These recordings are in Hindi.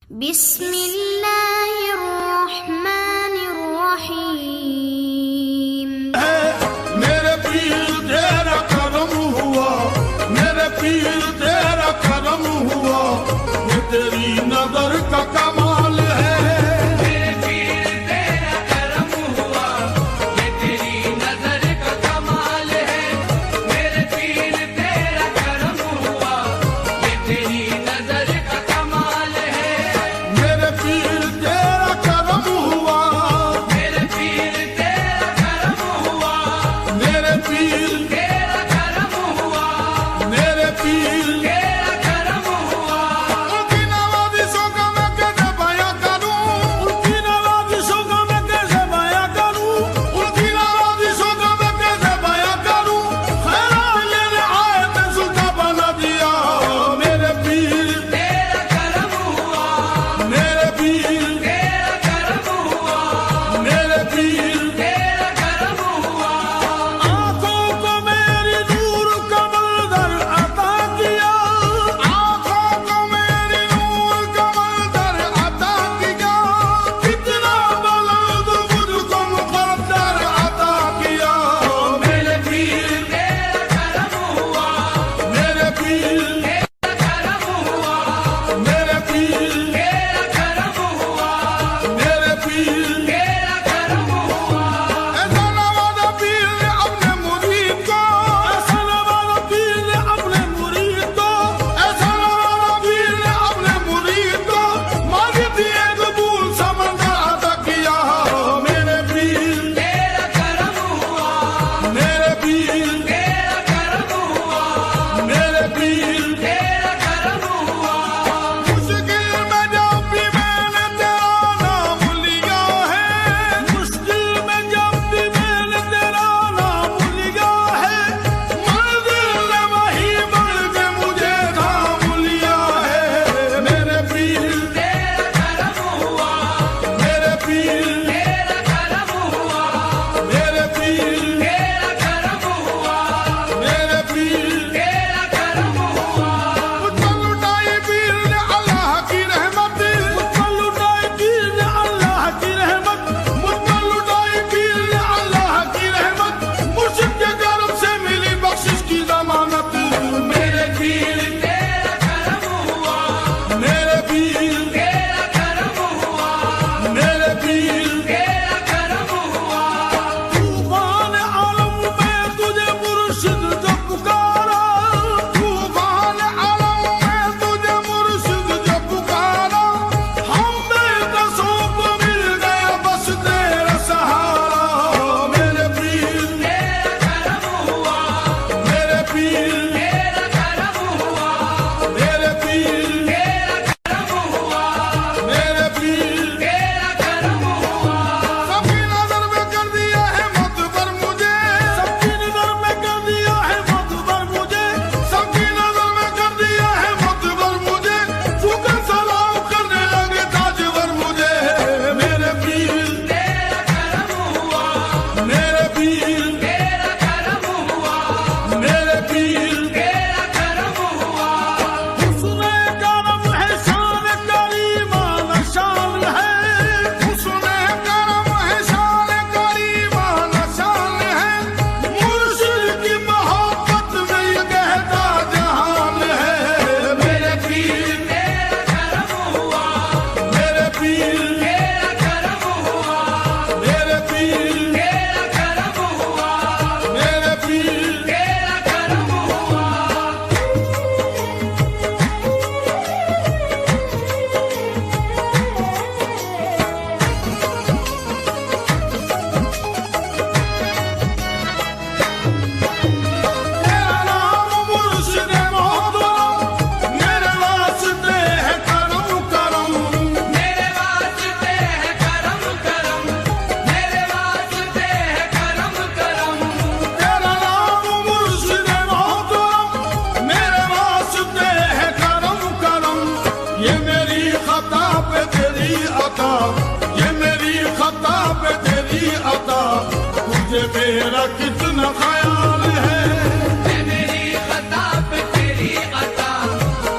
बिस्मिल्लाहिर्रहमानिर्रहीम। मेरे पीर तेरा करम हुआ, मेरे पीर तेरा करम हुआ, ये तेरी नजर का कमाल है। मेरे पीर तेरा करम हुआ, ये तेरी नजर का कमाल है। मेरे पीर तेरा करम हुआ, ये तेरी नजर का कमाल है। मेरे पीर तेरा करम हुआ, मेरे पीर तेरा करम हुआ, मेरे पीर तेरा करम हुआ, मेरे पीर तेरा करम हुआ। उनकी नवाज़िशों का मैं कैसे बयां करूं, उनकी नवाज़िशों का मैं कैसे बयां करूं, उनकी नवाज़िशों का मैं कैसे बयां करूं। खैरात लेने आए थे सुल्तान बना दिया। मेरे पीर तेरा करम हुआ, मेरे पीर तेरा करम हुआ, मेरे पीर तेरा करम हुआ। आंखों को मेरी नूर का मंजर अता किया, आंखों को मेरी नूर का मंजर अता किया। कितना बुलंद मुझको मुक़द्दर अता किया। मेरे पीर तेरा करम हुआ, मेरे पीर तेरा करम हुआ, मेरे पीर तेरा करम हुआ, मेरे पीर तेरा करम हुआ। ऐसा नवाज़ा पीर ने अपने मुरीद को, ऐसा नवाज़ा पीर ने अपने मुरीद को, ऐसा नवाज़ा पीर ने अपने मुरीद को मांगी थी एक बूंद समंदर अता किया। मेरे पीर तेरा करम हुआ, मेरे पीर तेरा करम हुआ, मेरे पीर तेरा करम हुआ। मुश्किल में जब भी मैंने तेरा नाम लिया है, मुश्किल में जब भी मैंने तेरा नाम लिया है, मंजिल ने वही बढ़ के मुझे थाम लिया है। मेरे पीर तेरा करम हुआ, मेरे पीर तेरा करम हुआ, मेरे पीर तेरा करम हुआ, मेरे पीर तेरा करम हुआ। मुझ पर लुटाई पीर ने अल्लाह की रहमत, मुझ पर लुटाई पीर ने अल्लाह की रहमत, मुझ पर लुटाई पीर ने अल्लाह की रहमत। मुर्शिद के करम से मिली बख्शिश की जमानत। मेरे पीर तेरा करम हुआ, मेरे पीर तेरा करम हुआ, मेरे पीर तेरा करम हुआ। तूफान आलम में तुझे मुर्शिद जो पुकारा, तूफान आलम में तुझे मुर्शिद जो पुकारा। हम बेकसों को मिल गया बस तेरा सहारा। मेरे पीर तेरा करम हुआ, मेरे पीर तेरा करम हुआ, मेरे पीर तेरा करम हुआ, मेरे पीर तेरा करम हुआ। सबकी नजर में कर दिया है मुतबर मुझे, सबकी नजर में कर दिया है मुतबर मुझे, सबकी नजर में कर दिया है मुतबर मुझे। फुकर सलाम करने लगे ताजवर मुझे। मेरे पीर तेरा करम हुआ, मेरे पीर तेरा करम हुआ, मेरे पीर तेरा करम हुआ। हुस्न करम है शान करीमा नशान है, हुस्न करम है शान करीमा नशान है। मुर्शिद की मोहब्बत में ये कहता जहान है। मेरे पीर तेरा करम हुआ, मेरे पीर तेरा करम हुआ, मेरे पीर तेरा करम हुआ, मेरे पीर तेरा करम हुआ। तेरा नाम मुर्शिद मोहतरम, मेरे वास्ते है करम करम। मेरे वास्ते है करम करम, मेरे वास्ते है करम करम। तेरा नाम मुर्शिद मोहतरम, मेरे वास्ते है करम करम। ये मेरी खता पे तेरी अता, ये मेरी खता पे तेरी अता। तुझे मेरा कितना ख्याल है। है मेरी खता पे तेरी अता,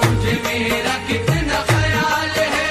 तुझे मेरा कितना ख्याल है।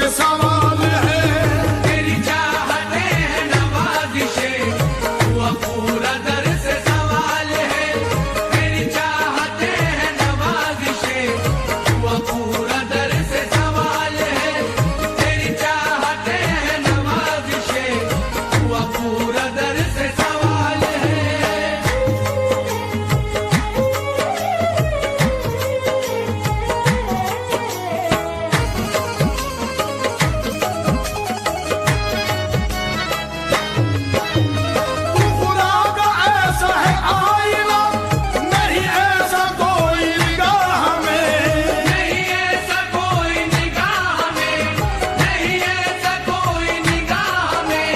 से सवाल है। तेरी चाहते हैं नवाजिशें, हुआ पूरा दर से सवाल है। तेरी चाहते हैं नवाजिशें, हुआ पूरा दर से सवाल है। तेरी चाहते हैं नवाजिशें, हुआ पूरा दर से सवाल है। तू खुदा का ऐसा है आईना, नहीं ऐसा कोई निगाह में। नहीं ऐसा कोई निगाह में, नहीं ऐसा कोई निगाह में।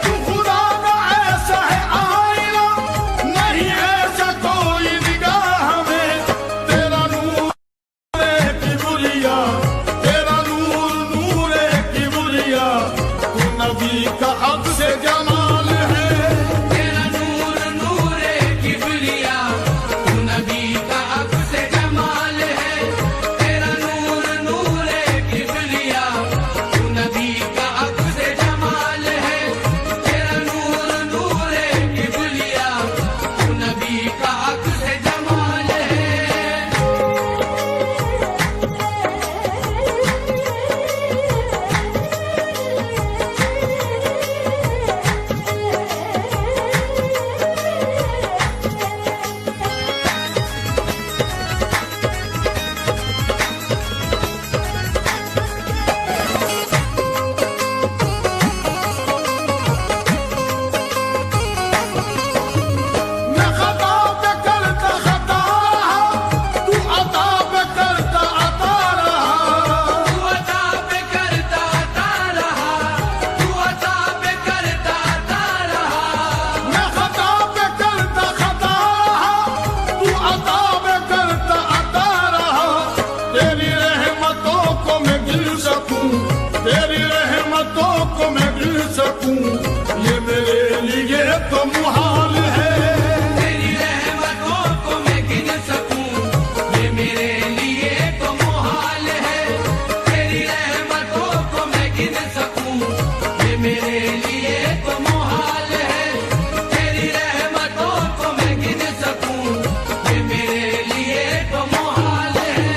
तू खुदा का ऐसा है आईना, नहीं ऐसा कोई निगाह में। तेरा नूर की बुलिया, तेरा नूर नूर की बुलिया, तू नबी का अक्स जमाल है। तेरा नूर नूरे किबरिया, तू नबी का अक्स जमाल है। तेरा नूर नूरे किबरिया, तू नबी का अक्स जमाल है। तेरा नूर नूरे किबरिया, तू नबी का अक्स जमाल है। मैं खता पे करता खता रहा, तू अता पे करता अता रहा। तू अता पे करता अता रहा, तू अता पे करता अता रहा। मैं खता पे करता खता रहा, तू अता पे करता अता रहा। तेरी रहमतों को मैं गिर सकूं, तेरी रहमतों को मैं गिर सकूं, ये मेरे लिए तो मुहाल है। तेरी रहमतों को मैं गिन सकूं, ये मेरे लिए तो मुहाल है। तेरी रहमतों को मैं गिन सकूं, ये मेरे लिए तो मुहाल है। तेरी रहमतों को मैं गिन सकूं, ये मेरे लिए तो मुहाल है।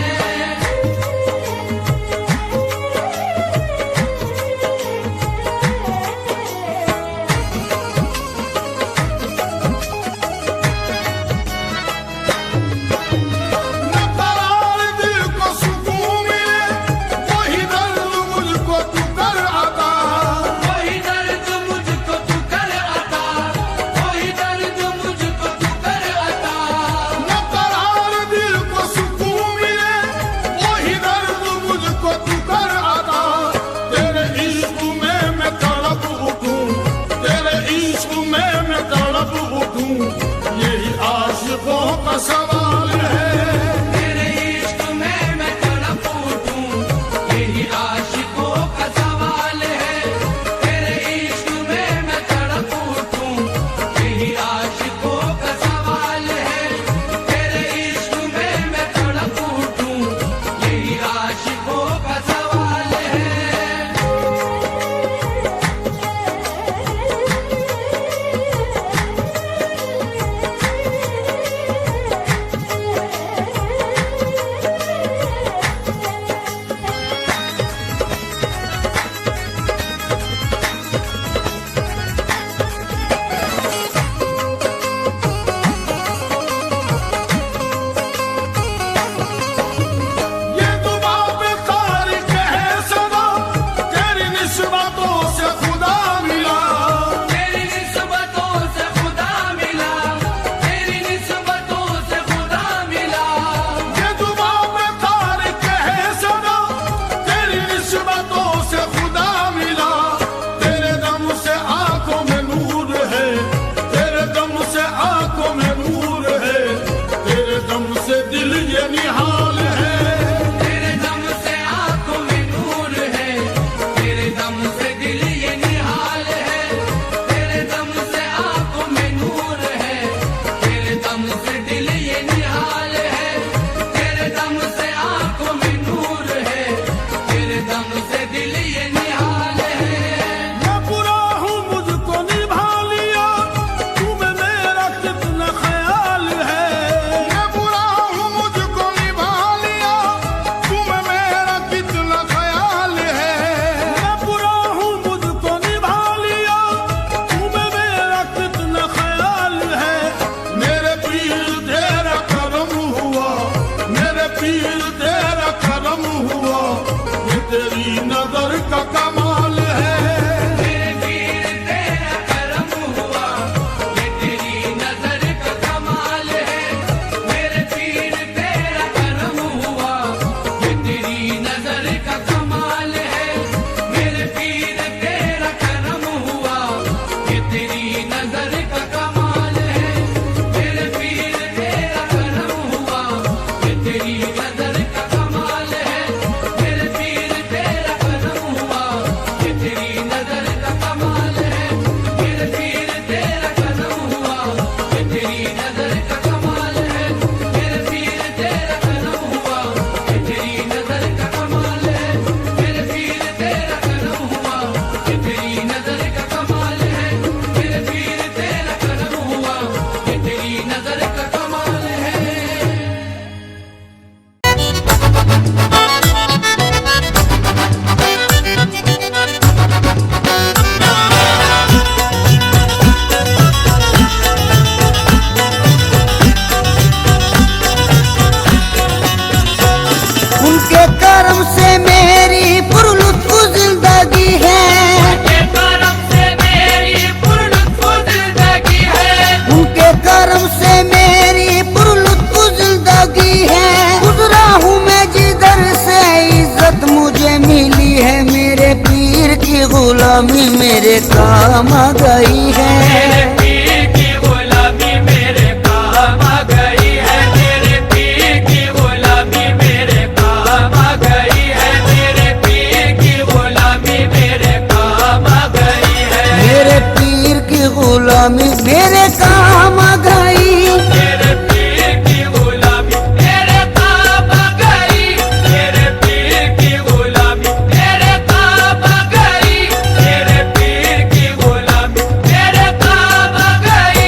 गुलामी मेरे काम आ गई है। मेरे पीर की गुलामी मेरे काम आ गई है। मेरे पीर की गुलामी मेरे काम आ गई है। मेरे पीर की गुलामी मेरे काम आ गई है। मेरे पीर की गुलामी मेरे काम आ गई। मेरे पीर की गुलामी मेरे काम आ गई। मेरे पीर की गुलामी मेरे काम आ गई। मेरे पीर की गुलामी मेरे काम आ गई।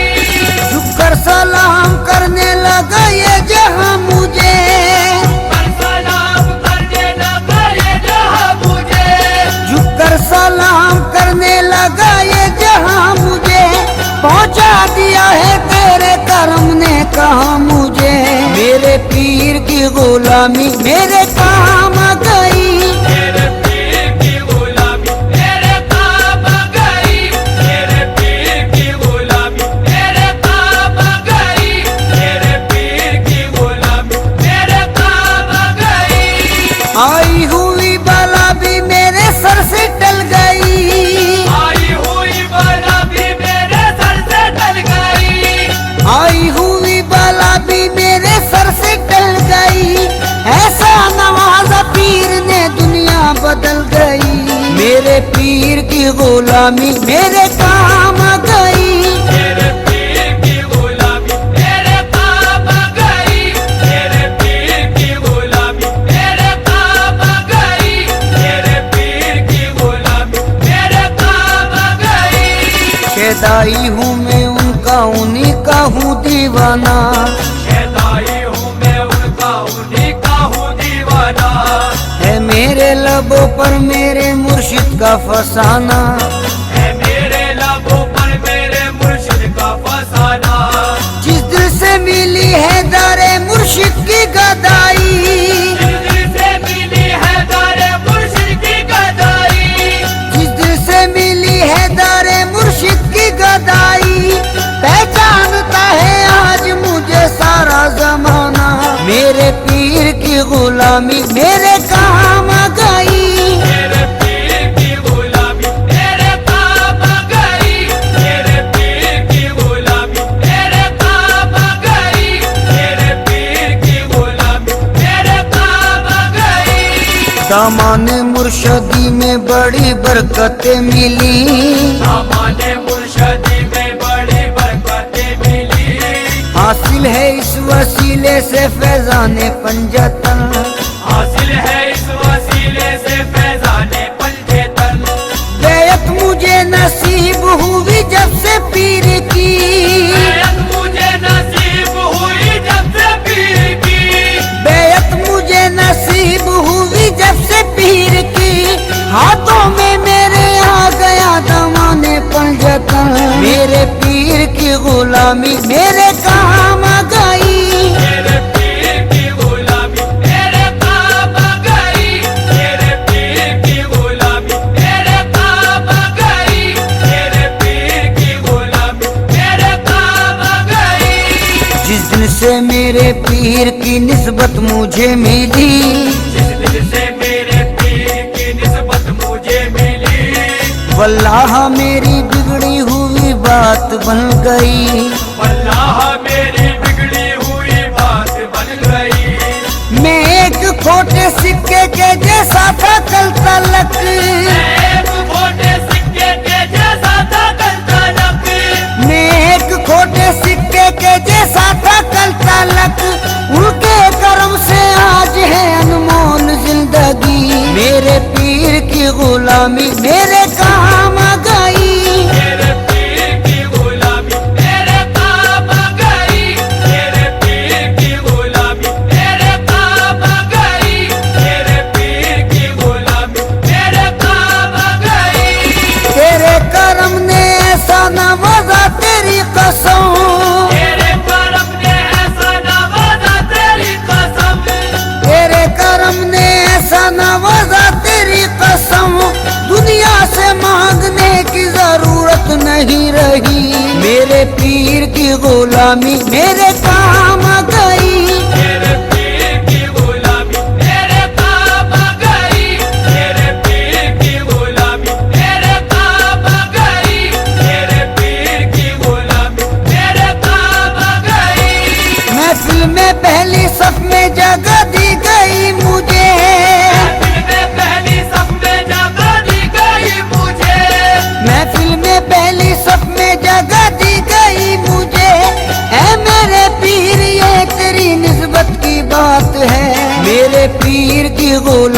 झुककर सलाम करने लगा ये जहां मुझे, पर सलाम करने लगा ये जहां मुझे। झुककर सलाम करने लगा ये जहां मुझे। पहुंचा दिया है तेरे करम ने कहा मुझे। मेरे पीर की गुलामी मेरे काम आ गई। मेरे पीर की गुलामी मेरे काम आ गई। मेरे पीर की गुलामी मेरे काम आ गई। मेरे पीर की गुलामी मेरे काम आ गई। आई हुई बला भी मेरे सर से टल गई। आई हुई बला भी मेरे सर से टल गई। आई हुई बला भी मेरे सर से टल गई। ऐसा नवाजा पीर ने दुनिया बदल गई। मेरे पीर की गुलामी मेरे काम आ गई। मेरे पीर की गुलामी मेरे काम आ गई। मेरे पीर की गुलामी मेरे काम आ गई। मेरे पीर की गुलामी मेरे काम आ गई। शेदाई हूँ मैं उनका, उन्हीं का हूँ दीवाना। शैताई हूँ मैं उनका, उन्हीं का हूँ दीवाना। है मेरे लबों पर मेरे मुर्शिद का फसाना। है मेरे लबों पर मेरे मुर्शिद का फसाना। जिस दिल से मिली है दारे मुर्शिद की गदाई। जिस दिल से मिली है दारे मुर्शिद की गदाई। जिस दिल से मिली है दारे मुर्शिद की गदाई। पहचानता है आज मुझे सारा जमाना। मेरे पीर की गुलामी मेरे काम आ गई। मेरे पीर की गुलामी मेरे काम आ गई। मेरे पीर की गुलामी मेरे काम आ गई। मेरे पीर की गुलामी मेरे काम आ गई। दामाने मुर्शदी में बड़ी बरकतें मिली। हमारे मुर्शदी में बड़ी बरकतें मिली। हासिल है इस वसीले से फैजाने पंजतन। हासिल है इस वसीले से फैजाने पंजेतन। बैत मुझे नसीब हुई जब से पीर की। बैत मुझे नसीब हुई जब से पीर की। बैत मुझे नसीब हुई जब से पीर की। हाथों में मेरे आ गया दमाने पंजतन। मेरे पीर की गुलामी मेरे काम आ गई। मेरे पीर की गुलामी मेरे काम आ गई। मेरे पीर की गुलामी मेरे काम आ गई। मेरे पीर की गुलामी मेरे काम आ गई। जिस दिन से मेरे पीर की निस्बत मुझे मिली। जिस दिन से मेरे पीर की निस्बत मुझे मिली। वल्लाह मेरी बिगड़ी हुई बात बन गई। अल्लाह मेरी बिगड़ी हुई बात बन गई। मैं एक खोटे सिक्के के जैसा था कल तलक। एक खोटे सिक्के के जैसा था कल तलक। मैं एक खोटे सिक्के के जैसा था कल तलक। उनके करम से आज है अनमोल जिंदगी। मेरे पीर की गुलामी मेरे काम आ गई। मेरे पीर की गुलामी मेरे काम आ गई। मेरे पीर की गुलामी मेरे काम आ गई। मेरे पीर की गुलामी मेरे काम आ गई। तेरे करम ने ऐसा नवाजा तेरी कसम। तेरे करम ने ऐसा नवाजा तेरी कसम। तेरे करम ने ऐसा नवाजा तेरी कसम। दुनिया से मांगने की जरूरत नहीं रही। मेरे पीर की गुलामी मेरे काम आ गई। मेरे पीर की गुलामी मेरे काम आ गई। मेरे पीर की गुलामी मेरे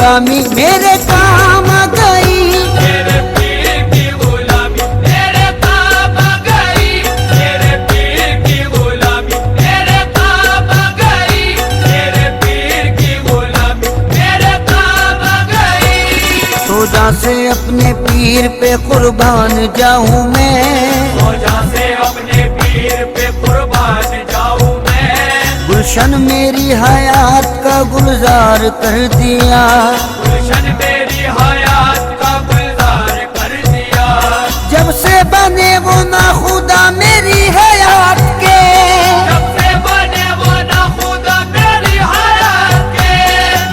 गुलामी मेरे काम आ गई। मेरे पीर की गुलामी मेरे काम आ गई। मेरे पीर की गुलामी मेरे काम आ गई। मेरे पीर की गुलामी मेरे काम आ गई। सोजा से अपने पीर पे कुर्बान जाऊं मैं, सोजा से अपने पीर पे कुर्बान जाऊं मैं। गुलशन मेरी हयात का गुलजार कर दिया। गुलशन मेरी हयात का गुलजार कर दिया। जब से बने वो ना खुदा मेरी हयात के, जब से बने वो ना खुदा मेरी हयात के।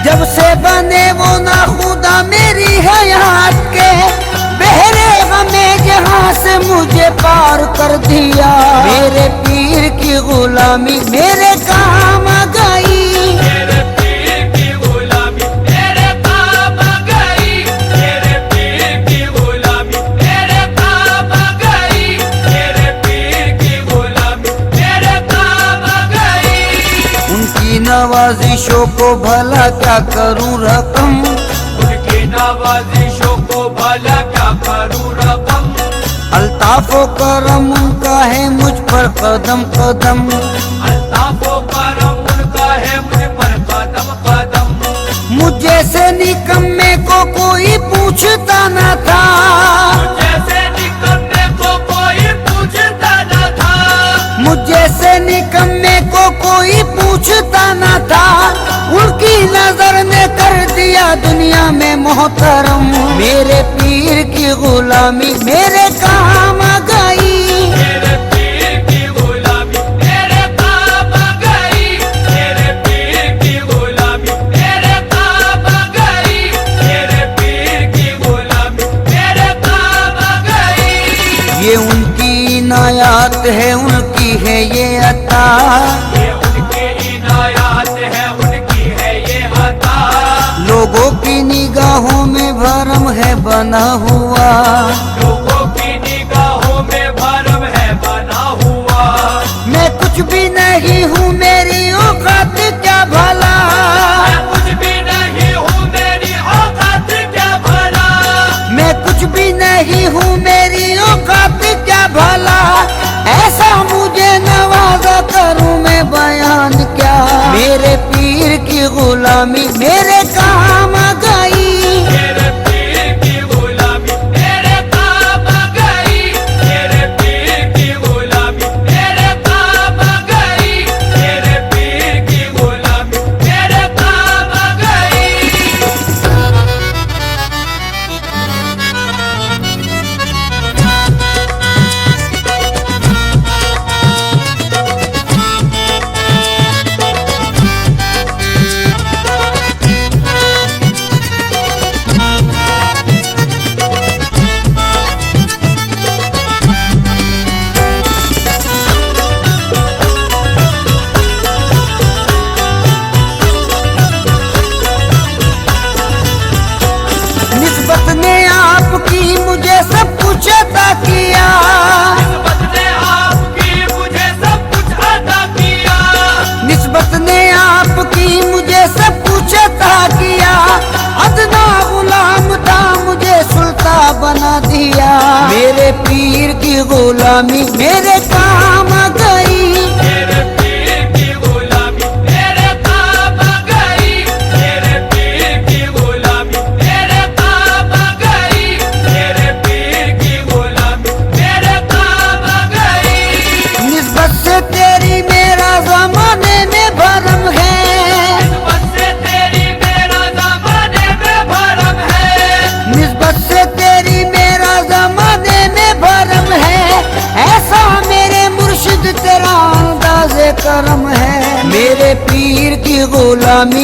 जब से बने वो ना खुदा मेरी हयात के, बहरे हमें जहां से मुझे पार कर दिया। मेरे पीर की गुलामी मेरे काम आ गई। मेरे पीर की गुलामी मेरे काम आ गई। मेरे पीर की गुलामी मेरे काम आ गई। मेरे पीर की गुलामी मेरे काम आ गई। उनकी नवाजिशों को भला क्या करूं रकम, उनकी नवाजिशों को भला क्या करूं रकम। अल्ताफो करम उनका है मुझ पर कदम कदम। अल्ताफो करम उनका है मुझ पर कदम कदम। मुझे से निकम्मे को कोई पूछता न था, जैसे निकम्मे को कोई पूछता न था। मुझे से निकम्मे को कोई पूछता न था। उनकी नजर ने कर दिया दुनिया में मोहतरम। मेरे पीर की गुलामी मेरे काम आ गई। मेरे पीर की गुलामी मेरे काम आ गई। मेरे पीर की गुलामी मेरे काम आ गई। मेरे पीर की गुलामी मेरे काम आ गई। ये उनकी इनायत है, उनकी है ये अता। ये उनकी इनायत है, उनकी है ये अता। लोगों की निगाहों में भरम है बना हुआ। लोगों की निगाहों में भरम है बना हुआ। मैं कुछ भी नहीं हूँ मेरी औकात क्या भला। मैं कुछ भी नहीं हूँ मेरी औकात क्या भला। मैं कुछ भी नहीं हूँ मेरी औकात क्या भला। ऐसा मुझे नवाजा करूँ मैं बयान क्या। मेरे पीर की गुलामी मेरे काम आ गई। मेरे पीर की गुलामी मेरे काम आ गई। मेरे पीर की गुलामी मेरे काम आ गई। मेरे पीर की गुलामी मेरे काम आ गई। निस्बत ने आपकी मुझे सब कुछ अता किया। निस्बत ने आपकी मुझे सब कुछ अता किया। निस्बत ने आपकी मुझे सब कुछ अता किया। अदना गुलाम था मुझे सुल्ता बना दिया। मेरे पीर की गुलामी मेरे काम आ गई। मेरे पीर की गुलामी मेरे काम आ गई। मेरे पीर की गुलामी मेरे काम आ गई। मेरे पीर की गुलामी मेरे काम आ गई। निस्बत से तेरी मेरा जमाने में भरम है। निस्बत से तेरी मेरा ज़माने में भरम है। निस्बत से तेरी मेरा जमाने में भरम है। ऐसा मेरे मुर्शिद तेरा अंदाज़े करम है। मेरे पीर की गुलामी